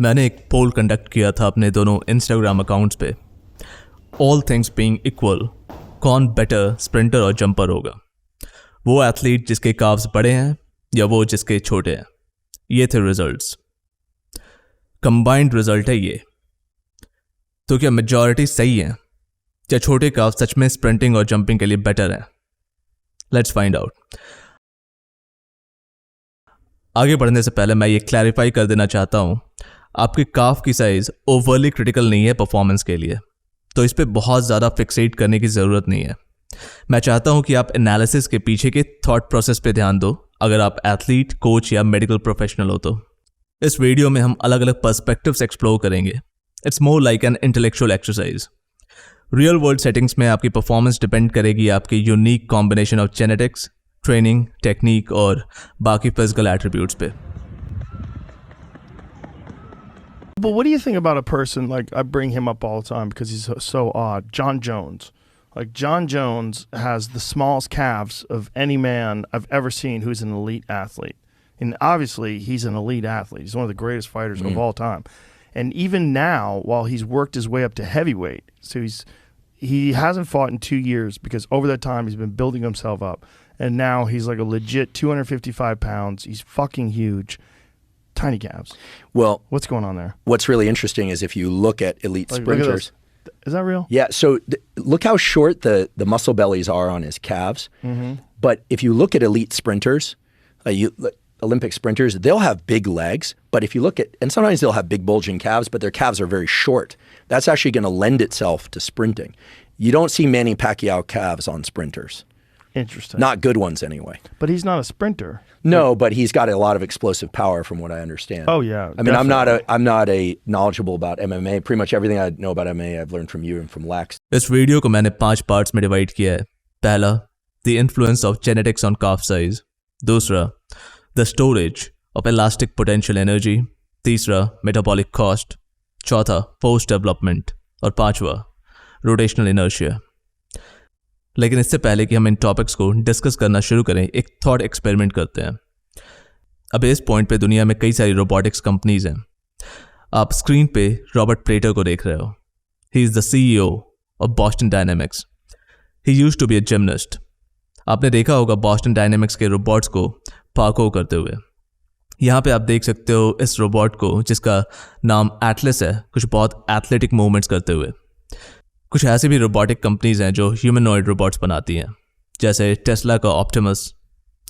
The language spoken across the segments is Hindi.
मैंने एक पोल कंडक्ट किया था अपने दोनों इंस्टाग्राम अकाउंट्स पे। ऑल थिंग्स बीइंग इक्वल, कौन बेटर स्प्रिंटर और जंपर होगा? वो एथलीट जिसके काव्स बड़े हैं या वो जिसके छोटे हैं? ये थे रिजल्ट्स। कंबाइंड रिजल्ट है ये। तो क्या मेजॉरिटी सही है? क्या छोटे काव सच में स्प्रिंटिंग और जंपिंग के लिए बेटर है? Let's find out. आगे बढ़ने से पहले मैं ये क्लैरिफाई कर देना चाहता हूं, आपके काफ की साइज ओवरली क्रिटिकल नहीं है परफॉर्मेंस के लिए, तो इस पे बहुत ज़्यादा फिक्सेट करने की ज़रूरत नहीं है। मैं चाहता हूं कि आप एनालिसिस के पीछे के थॉट प्रोसेस पे ध्यान दो, अगर आप एथलीट, कोच या मेडिकल प्रोफेशनल हो तो। इस वीडियो में हम अलग अलग पर्सपेक्टिव्स एक्सप्लोर करेंगे। It's more like an intellectual exercise. Real world settings में आपकी परफॉर्मेंस डिपेंड करेगी आपके unique combination of genetics, training, technique और बाकी फिजिकल एट्रीब्यूट्स पे। But what do you think about a person, like, I bring him up all the time because he's so odd, John Jones. Like, John Jones has the smallest calves of any man I've ever seen who's an elite athlete. And obviously, he's an elite athlete. He's one of the greatest fighters of all time. And even now, while he's worked his way up to heavyweight, so he hasn't fought in 2 years because over that time he's been building himself up. And now he's like a legit 255 pounds. He's fucking huge. Tiny calves. Well, what's going on there? What's really interesting is if you look at elite sprinters. Is that real? Yeah. So look how short the muscle bellies are on his calves. Mm-hmm. But if you look at elite sprinters, Olympic sprinters, they'll have big legs. But if you look at, and sometimes they'll have big bulging calves, but their calves are very short. That's actually going to lend itself to sprinting. You don't see Manny Pacquiao calves on sprinters. Interesting. Not good ones anyway. But he's not a sprinter. No, but he's got a lot of explosive power from what I understand. Oh yeah. I mean, I'm not a knowledgeable about MMA. Pretty much everything I know about MMA I've learned from you and from Lex. इस वीडियो को मैंने 5 पार्ट्स में डिवाइड किया है। पहला, the influence of genetics on calf size. दूसरा, the storage of elastic potential energy. तीसरा, मेटाबॉलिक कॉस्ट। चौथा, पोस्ट डेवलपमेंट। और पांचवा, रोटेशनल इनर्शिया। लेकिन इससे पहले कि हम इन टॉपिक्स को डिस्कस करना शुरू करें, एक थॉट एक्सपेरिमेंट करते हैं। अब इस पॉइंट पे दुनिया में कई सारी रोबोटिक्स कंपनीज हैं। आप स्क्रीन पे रॉबर्ट प्लेटर को देख रहे हो। He is the CEO of Boston Dynamics. He used to be a gymnast. आपने देखा होगा बॉस्टन डायनेमिक्स के रोबोट्स को पार्कोर करते हुए। यहाँ पे आप देख सकते हो इस रोबोट को, जिसका नाम एटलस है, कुछ बहुत एथलेटिक मूवमेंट्स करते हुए। कुछ ऐसी भी रोबोटिक कंपनीज हैं जो ह्यूमनॉइड रोबोट्स बनाती हैं, जैसे टेस्ला का ऑप्टिमस।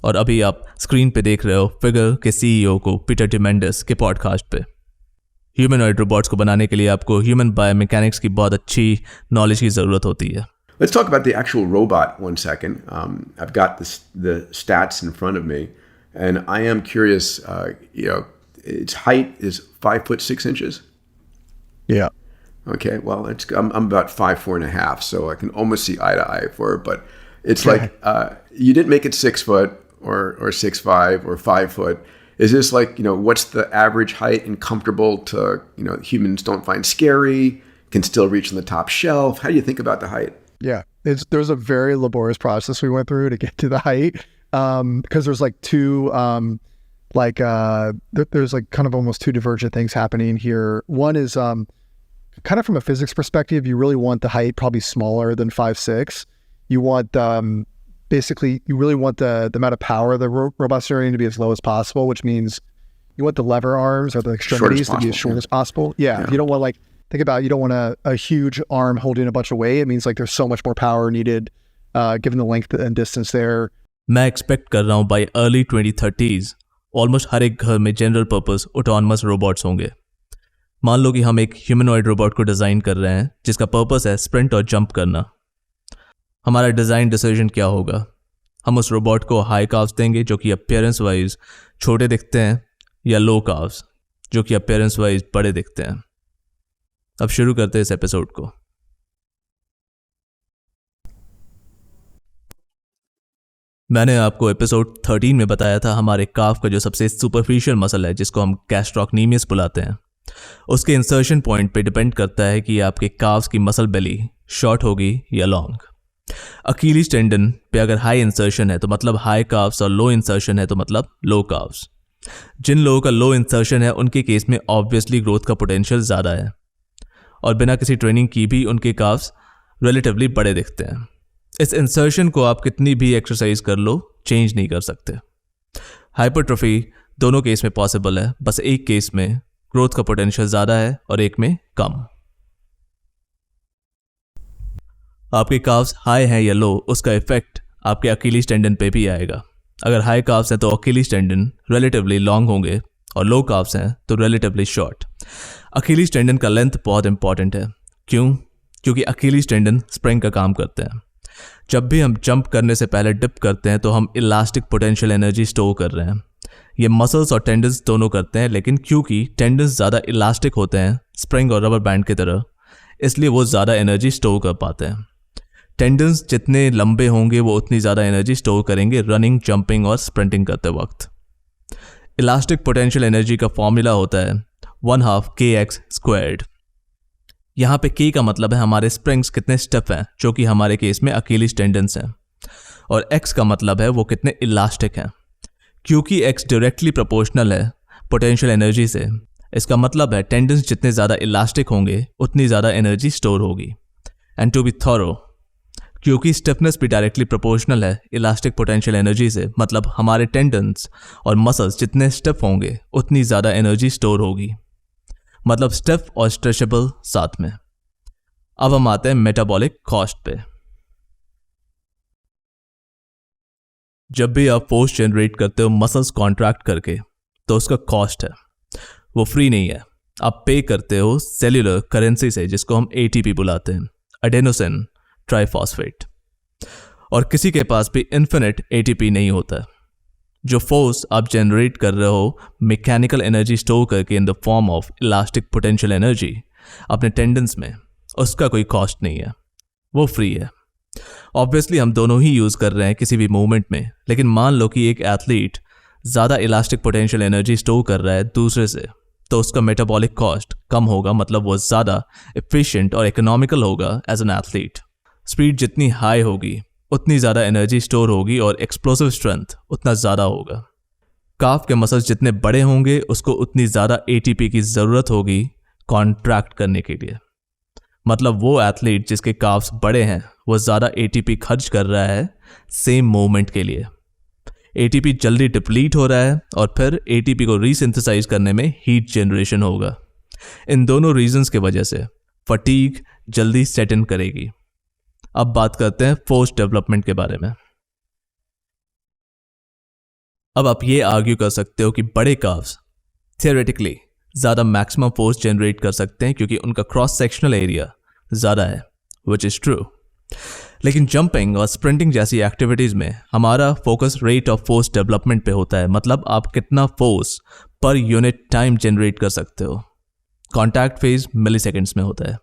और अभी आप स्क्रीन पे देख रहे हो फिगर के CEO को पीटर डिमेंडिस के पॉडकास्ट पे। ह्यूमनॉइड रोबोट्स को बनाने के लिए आपको ह्यूमन बायोमैकेनिक्स की बहुत अच्छी नॉलेज की ज़रूरत होती है। Let's talk about the actual robot 1 second. I've got the stats in front of me, and I am curious. Its height is 5'6". Yeah. Okay, well, I'm about 5'4.5", so I can almost see eye to eye for it. But it's like you didn't make it 6 foot or 6'5" or 5 foot. Is this like, what's the average height and comfortable to humans don't find scary, can still reach on the top shelf? How do you think about the height? Yeah, there's a very laborious process we went through to get to the height, because there's like two there's like kind of almost two divergent things happening here. One is kind of from a physics perspective, you really want the height probably smaller than 5'6". You want basically you really want the amount of power the robot's generating to be as low as possible, which means you want the lever arms or the extremities to be as short as possible. Yeah. You don't want, like, think about it, you don't want a huge arm holding a bunch of weight. It means like there's so much more power needed given the length and distance there. मैं एक्सपेक्ट कर रहा हूँ बाय अर्ली 2030s ऑलमोस्ट हर एक घर में जनरल पर्पस ऑटोनमस रोबोट्स होंगे। मान लो कि हम एक ह्यूमनॉइड रोबोट को डिज़ाइन कर रहे हैं जिसका पर्पस है स्प्रिंट और जंप करना। हमारा डिज़ाइन डिसीजन क्या होगा? हम उस रोबोट को हाई काव्स देंगे जो कि अपीयरेंस वाइज छोटे दिखते हैं, या लो काव्स जो कि अपीयरेंस वाइज बड़े दिखते हैं? अब शुरू करते हैं इस एपिसोड को। मैंने आपको एपिसोड 13 में बताया था हमारे काफ का जो सबसे सुपरफिशियल मसल है, जिसको हम गैस्ट्रोक्नीमियस बुलाते हैं, उसके इंसर्शन पॉइंट पे डिपेंड करता है कि आपके काव्स की मसल बेली शॉर्ट होगी या लॉन्ग। अकीलीज टेंडन पे अगर हाई इंसर्शन है तो मतलब हाई काव्स, और लो इंसर्शन है तो मतलब लो काव्स। जिन लोगों का लो इंसर्शन है उनके केस में ऑब्वियसली ग्रोथ का पोटेंशियल ज़्यादा है और बिना किसी ट्रेनिंग की भी उनके काफ्स रिलेटिवली बड़े दिखते हैं। इस इंसर्शन को आप कितनी भी एक्सरसाइज कर लो चेंज नहीं कर सकते। हाइपरट्रोफी दोनों केस में पॉसिबल है, बस एक केस में ग्रोथ का पोटेंशियल ज़्यादा है और एक में कम। आपके काफ्स हाई हैं या लो, उसका इफेक्ट आपके अकीलीज टेंडन पे भी आएगा। अगर हाई काफ्स हैं तो अकीलीज टेंडन रिलेटिवली लॉन्ग होंगे और लो काफ्स हैं तो रिलेटिवली शॉर्ट। अकीलीज टेंडन का लेंथ बहुत इंपॉर्टेंट है। क्यों? क्योंकि अकीलीज टेंडन स्प्रिंग का काम करते हैं। जब भी हम जंप करने से पहले डिप करते हैं तो हम इलास्टिक पोटेंशियल एनर्जी स्टोर कर रहे हैं। ये मसल्स और टेंडन्स दोनों करते हैं, लेकिन क्योंकि टेंडन्स ज़्यादा इलास्टिक होते हैं स्प्रिंग और रबर बैंड की तरह, इसलिए वो ज़्यादा एनर्जी स्टोर कर पाते हैं। टेंडन्स जितने लंबे होंगे वो उतनी ज़्यादा एनर्जी स्टोर करेंगे रनिंग, जंपिंग और स्प्रिंटिंग करते वक्त। इलास्टिक पोटेंशियल एनर्जी का फॉर्मूला होता है 1/2 kx²। यहाँ पे k का मतलब है हमारे स्प्रिंग्स कितने स्टिफ हैं, जो कि हमारे केस में अकीलीज टेंडन्स हैं, और x का मतलब है वो कितने इलास्टिक हैं। क्योंकि x डायरेक्टली प्रोपोर्शनल है पोटेंशियल एनर्जी से, इसका मतलब है टेंडन्स जितने ज़्यादा इलास्टिक होंगे उतनी ज़्यादा एनर्जी स्टोर होगी। एंड टू बी थॉरो, क्योंकि स्टिफनेस भी डायरेक्टली प्रोपोर्शनल है इलास्टिक पोटेंशियल एनर्जी से, मतलब हमारे टेंडन्स और मसल्स जितने स्टिफ होंगे उतनी ज़्यादा एनर्जी स्टोर होगी, मतलब स्टिफ और स्ट्रेचेबल साथ में। अब हम आते हैं मेटाबॉलिक कॉस्ट पे। जब भी आप फोर्स जनरेट करते हो मसल्स कॉन्ट्रैक्ट करके तो उसका कॉस्ट है, वो फ्री नहीं है। आप पे करते हो सेल्यूलर करेंसी से, जिसको हम ATP बुलाते हैं, एडेनोसिन ट्राइफॉस्फेट। और किसी के पास भी इन्फिनिट ATP नहीं होता। जो फोर्स आप जनरेट कर रहे हो मैकेनिकल एनर्जी स्टोर करके in the form of elastic potential energy अपने टेंडन्स में, उसका कोई कॉस्ट नहीं है, वो फ्री है। ऑब्वियसली हम दोनों ही यूज़ कर रहे हैं किसी भी मूवमेंट में, लेकिन मान लो कि एक एथलीट ज़्यादा इलास्टिक पोटेंशियल एनर्जी स्टोर कर रहा है दूसरे से, तो उसका मेटाबॉलिक कॉस्ट कम होगा, मतलब वो ज़्यादा एफिशिएंट और इकोनॉमिकल होगा एज एन एथलीट। स्पीड जितनी हाई होगी उतनी ज़्यादा एनर्जी स्टोर होगी और एक्सप्लोसिव स्ट्रेंथ उतना ज़्यादा होगा। काफ के मसल्स जितने बड़े होंगे उसको उतनी ज़्यादा ATP की ज़रूरत होगी कॉन्ट्रैक्ट करने के लिए। मतलब वो एथलीट जिसके काफ्स बड़े हैं वो ज़्यादा ATP खर्च कर रहा है सेम मूवमेंट के लिए। ATP जल्दी डिप्लीट हो रहा है और फिर ATP को रीसिंथेसाइज करने में हीट जनरेशन होगा। इन दोनों रीजंस के वजह से फटीग जल्दी सेट इन करेगी। अब बात करते हैं फोर्स डेवलपमेंट के बारे में। अब आप ये आर्ग्यू कर सकते हो कि बड़े काफ्स थियोरेटिकली ज़्यादा मैक्सिमम फोर्स जनरेट कर सकते हैं क्योंकि उनका क्रॉस सेक्शनल एरिया ज़्यादा है, विच इज़ ट्रू। लेकिन जंपिंग और स्प्रिंटिंग जैसी एक्टिविटीज़ में हमारा focus rate of force development पे होता है, मतलब आप कितना force per unit time generate कर सकते हो। कॉन्टैक्ट फेज मिलीसेकंड्स में होता है।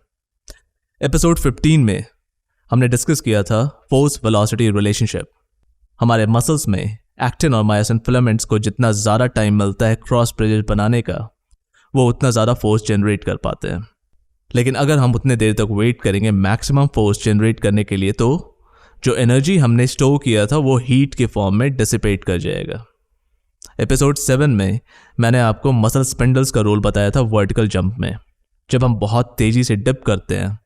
एपिसोड 15 में हमने डिस्कस किया था फोर्स वेलोसिटी रिलेशनशिप। हमारे मसल्स में एक्टिन और मायोसिन फिलामेंट्स को जितना ज़्यादा टाइम मिलता है क्रॉस ब्रिजेस बनाने का, वो उतना ज़्यादा फोर्स जनरेट कर पाते हैं। लेकिन अगर हम उतने देर तक वेट करेंगे मैक्सिमम फोर्स जनरेट करने के लिए, तो जो एनर्जी हमने स्टोर किया था वो हीट के फॉर्म में डिसिपेट कर जाएगा। एपिसोड 7 में मैंने आपको मसल स्पिंडल्स का रोल बताया था वर्टिकल जंप में। जब हम बहुत तेज़ी से डिप करते हैं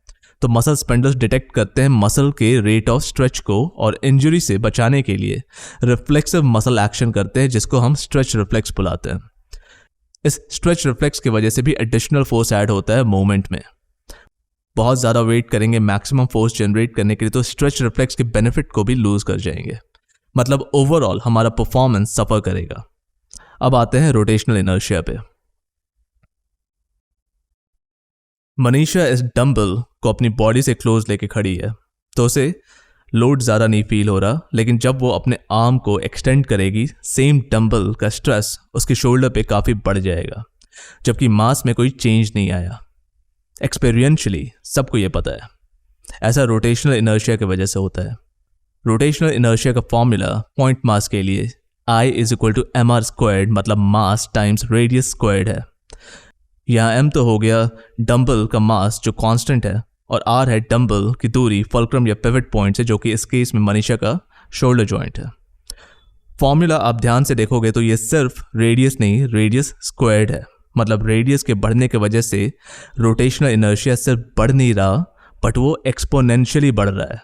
तो मसल स्पिंडल्स डिटेक्ट करते हैं मसल के रेट ऑफ स्ट्रेच को और इंजरी से बचाने के लिए रिफ्लेक्सिव मसल एक्शन करते हैं, जिसको हम स्ट्रेच रिफ्लेक्स बुलाते हैं। इस स्ट्रेच रिफ्लेक्स की वजह से भी एडिशनल फोर्स ऐड होता है मूवमेंट में। बहुत ज़्यादा वेट करेंगे मैक्सिमम फोर्स जनरेट करने के लिए तो स्ट्रेच रिफ्लेक्स के बेनिफिट को भी लूज कर जाएंगे, मतलब ओवरऑल हमारा परफॉर्मेंस सफ़र करेगा। अब आते हैं रोटेशनल इनर्शिया पे। मनीषा इस डंबल को अपनी बॉडी से क्लोज लेके खड़ी है तो उसे लोड ज़्यादा नहीं फील हो रहा, लेकिन जब वो अपने आर्म को एक्सटेंड करेगी सेम डंबल का स्ट्रेस उसके शोल्डर पे काफ़ी बढ़ जाएगा, जबकि मास में कोई चेंज नहीं आया। एक्सपीरियंशियली सबको ये पता है, ऐसा रोटेशनल इनर्शिया की वजह से होता है। रोटेशनल इनर्शिया का फॉर्मूला पॉइंट मास के लिए I = mr², मतलब मास टाइम्स रेडियस स्क्वायर्ड है। यहाँ m तो हो गया डंबल का मास जो कांस्टेंट है, और r है डंबल की दूरी फुलक्रम या पिवट पॉइंट से, जो कि इस केस में मनीषा का शोल्डर जॉइंट है। फॉर्मूला आप ध्यान से देखोगे तो ये सिर्फ रेडियस नहीं, रेडियस स्क्वायर्ड है। मतलब रेडियस के बढ़ने की वजह से रोटेशनल इनर्शिया सिर्फ बढ़ नहीं रहा, बट वो एक्सपोनेंशियली बढ़ रहा है।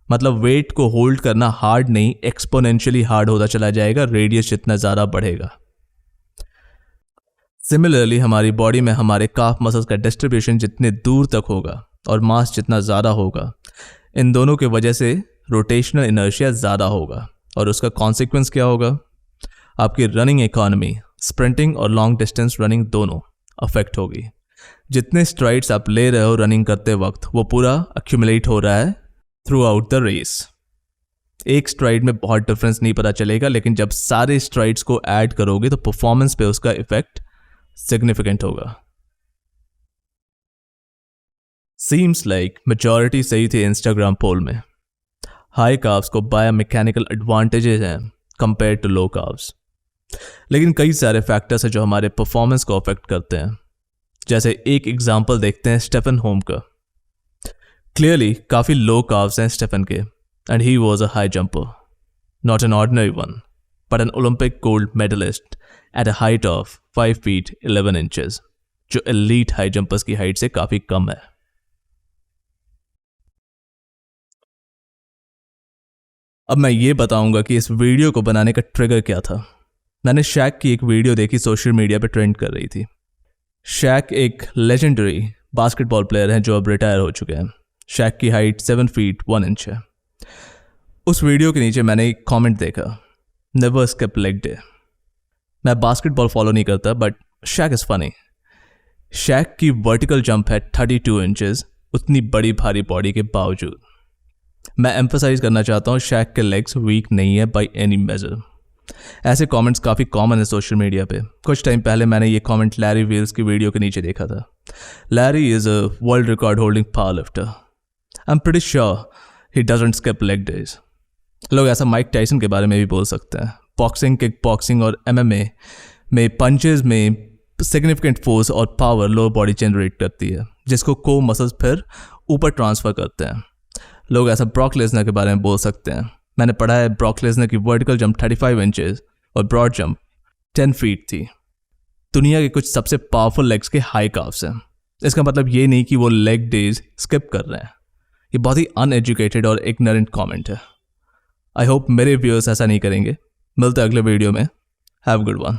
मतलब वेट को होल्ड करना हार्ड नहीं, एक्सपोनेंशियली हार्ड होता चला जाएगा रेडियस जितना ज़्यादा बढ़ेगा। सिमिलरली हमारी बॉडी में हमारे काफ मसल्स का डिस्ट्रीब्यूशन जितने दूर तक होगा और मास जितना ज़्यादा होगा, इन दोनों की वजह से रोटेशनल इनर्शिया ज़्यादा होगा और उसका कॉन्सिक्वेंस क्या होगा? आपकी रनिंग इकोनॉमी, स्प्रिंटिंग और लॉन्ग डिस्टेंस रनिंग दोनों अफेक्ट होगी। जितने स्ट्राइड्स आप ले रहे हो रनिंग करते वक्त वो पूरा अक्यूमुलेट हो रहा है थ्रू आउट द रेस। एक स्ट्राइड में बहुत डिफरेंस नहीं पता चलेगा, लेकिन जब सारे स्ट्राइड्स को ऐड करोगे तो परफॉर्मेंस पे उसका इफेक्ट सिग्निफिकेंट होगा। सीम्स लाइक मेजॉरिटी सही थी इंस्टाग्राम पोल में। हाई कार्ब्स को बायोमैकेनिकल एडवांटेजेस हैं कंपेयर टू लो कार्ब्स, लेकिन कई सारे फैक्टर्स हैं जो हमारे परफॉर्मेंस को अफेक्ट करते हैं। जैसे एक एग्जांपल देखते हैं स्टेफन होम का। क्लियरली काफ़ी लो कार्ब्स हैं स्टेफन के, and he was a high jumper, not an ordinary one, but an Olympic gold medallist at a height of 5 feet 11 inches, जो एलीट हाई जंपर्स की हाइट से काफ़ी कम है। अब मैं ये बताऊंगा कि इस वीडियो को बनाने का ट्रिगर क्या था। मैंने शैक की एक वीडियो देखी, सोशल मीडिया पे ट्रेंड कर रही थी। शैक एक लेजेंडरी बास्केटबॉल प्लेयर हैं जो अब रिटायर हो चुके हैं। शैक की हाइट 7 feet 1 inch है। उस वीडियो के नीचे मैंने एक कमेंट देखा, नेवर स्किप लेग डे। मैं बास्केटबॉल फॉलो नहीं करता, बट शैक इज़ फनी। शैक की वर्टिकल जंप है 32 inches, उतनी बड़ी भारी बॉडी के बावजूद। मैं एम्फसाइज करना चाहता हूँ, शैक के लेग्स वीक नहीं है बाई एनी मेजर। ऐसे कमेंट्स काफ़ी कॉमन है सोशल मीडिया पे। कुछ टाइम पहले मैंने ये कमेंट लैरी वील्स की वीडियो के नीचे देखा था। Larry is a world record holding power lifter. I am pretty sure he doesn't skip leg days. लोग ऐसा माइक टाइसन के बारे में भी बोल सकते हैं। बॉक्सिंग, किक बॉक्सिंग और MMA में पंचेज में सिग्निफिकेंट फोर्स और पावर लोअर बॉडी जनरेट करती है, जिसको कोर मसल्स फिर ऊपर ट्रांसफ़र करते हैं। लोग ऐसा ब्रॉक लेसनर के बारे में बोल सकते हैं। मैंने पढ़ा है ब्रॉक लेसनर की वर्टिकल जंप 35 inches और ब्रॉड जंप 10 feet थी। दुनिया के कुछ सबसे पावरफुल लेग्स के हाई कार्ब्स हैं। इसका मतलब ये नहीं कि वो लेग डेज स्किप कर रहे हैं। ये बहुत ही अनएजुकेटेड और इग्नोरेंट कमेंट है। आई होप मेरे व्यूअर्स ऐसा नहीं करेंगे। मिलते हैं अगले वीडियो में। Have a good one.